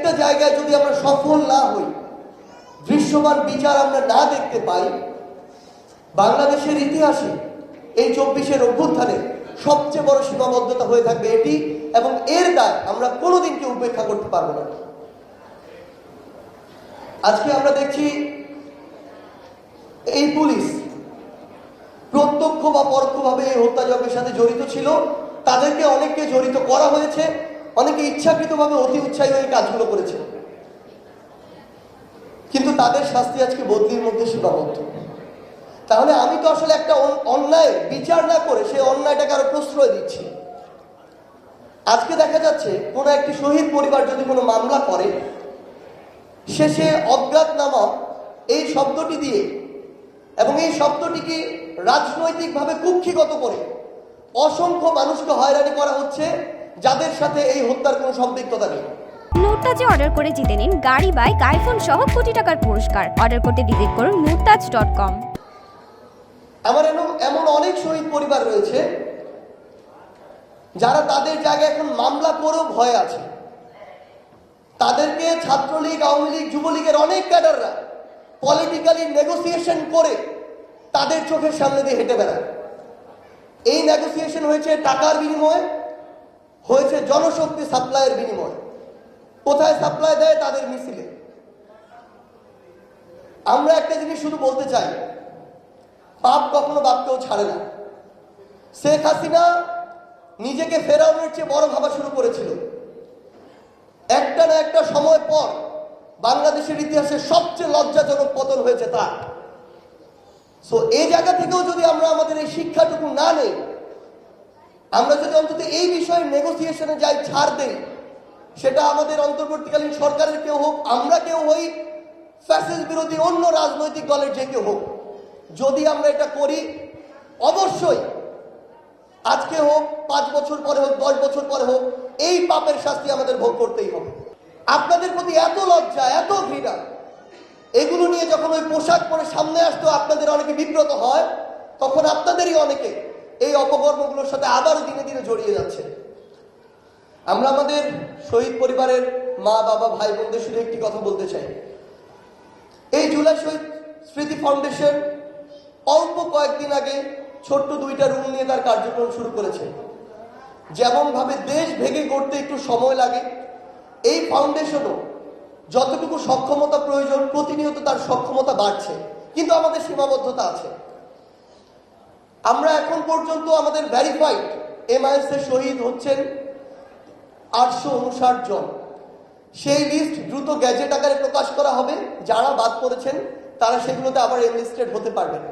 প্রত্যেকটা জায়গায় যদি আমরা সফল না হই, দৃশ্যমান বিচার আমরা না দেখতে পাই, বাংলাদেশের ইতিহাসে এই 24-এর অভ্যুত্থানে সবচেয়ে বড় সীমাবদ্ধতা হয়ে থাকবে এটি, এবং এর দায় আমরা কোনোদিন কেউ উপেক্ষা করতে পারবো না। আজকে আমরা দেখছি এই পুলিশ প্রত্যক্ষ বা পরোক্ষভাবে এই হত্যাযজ্ঞের সাথে জড়িত ছিল, তাদেরকে অনেককে জড়িত করা হয়েছে, অনেকে ইচ্ছাকৃতভাবে অতি উৎসাহী হয়ে কাজগুলো করেছে, কিন্তু তাদের শাস্তি আজকে বদলির মধ্যে সীমাবদ্ধ। তাহলে আমি তো আসলে একটা অন্যায় বিচার না করে সেই অন্যায়টাকে আরো প্রশ্রয় দিচ্ছি। আজকে দেখা যাচ্ছে কোনো একটি শহীদ পরিবার যদি কোনো মামলা করে, শেষে অজ্ঞাতনামা এই শব্দটি দিয়ে এবং এই শব্দটিকে রাজনৈতিকভাবে কুক্ষিগত করে অসংখ্য মানুষকে হয়রানি করা হচ্ছে, যাদের সাথে এই হত্যার কোনো সম্পৃক্ততা নেই। নুরতাজে অর্ডার করে জিতে নিন গাড়ি, বাইক, আইফোন সহ কোটি টাকার পুরস্কার। অর্ডার করতে ভিজিট করুন nurtaj.com। আমার এমন অনেক শহীদ পরিবার রয়েছে যারা তাদের জায়গায় এখন মামলা করেও ভয় আছে। তাদেরকে ছাত্রলীগ, আওয়ামী লীগ, যুবলীগের অনেক ক্যাডাররা পলিটিক্যালি নেগোসিয়েশন করে তাদের চোখের সামনে দিয়ে হেঁটে বেড়ায়। এই নেগোসিয়েশন হয়েছে টাকার বিনিময়ে, হয়েছে জনশক্তি সাপ্লাইয়ের বিনিময়ে। কোথায় সাপ্লাই দেয়? তাদের মিছিলে। আমরা একটা জিনিস শুধু বলতে চাই, পাপ কখনো বাপকেও ছাড়ে না। শেখ হাসিনা নিজেকে ফেরাউনের চেয়ে বড় ভাবা শুরু করেছিল। একটা না একটা সময় পর বাংলাদেশের ইতিহাসে সবচেয়ে লজ্জাজনক পতন হয়েছে তার। সো এই জায়গা থেকেও যদি আমরা আমাদের এই শিক্ষাটুকু না নেই, আমরা যদি অন্তত এই বিষয়ে নেগোসিয়েশনে যাই, ছাড় দেই, সেটা আমাদের অন্তর্বর্তীকালীন সরকারের কেউ হোক, আমরা কেউ হই, ফ্যাসিস্ট বিরোধী অন্য রাজনৈতিক দলের যে কেউ হোক, যদি আমরা এটা করি, অবশ্যই আজকে হোক, 5 বছর পরে হোক, 10 বছর পরে হোক, এই পাপের শাস্তি আমাদের ভোগ করতেই হবে। আপনাদের প্রতি এত লজ্জা, এত ঘৃণা, এগুলো নিয়ে যখন ওই পোশাক পরে সামনে আসতো আপনাদের অনেকে বিব্রত হয়, তখন আপনাদেরই অনেকে এই অপকর্মগুলোর সাথে আবারও দিনে দিনে জড়িয়ে যাচ্ছে। আমরা আমাদের শহীদ পরিবারের মা, বাবা, ভাই বোনদের শুধু একটি কথা বলতে চাই। এই জুলাই শহীদ স্মৃতি ফাউন্ডেশন অল্প কয়েকদিন আগে ছোট্ট 2টা রুম নিয়ে তার কার্যক্রম শুরু করেছে। যেমন ভাবে দেশ ভেঙে গড়তে একটু সময় লাগে, এই ফাউন্ডেশনও যতটুকু সক্ষমতা প্রয়োজন প্রতিনিয়ত তার সক্ষমতা বাড়ছে, কিন্তু আমাদের সীমাবদ্ধতা আছে। আমরা এখন পর্যন্ত আমাদের ভেরিফাইড MIS এর শহীদ হচ্ছেন 859 জন। সেই লিস্ট দ্রুত গ্যাজেট আকারে প্রকাশ করা হবে। যারা বাদ পড়েছেন তারা সেগুলোতে আবার এনলিস্টেড হতে পারবেন।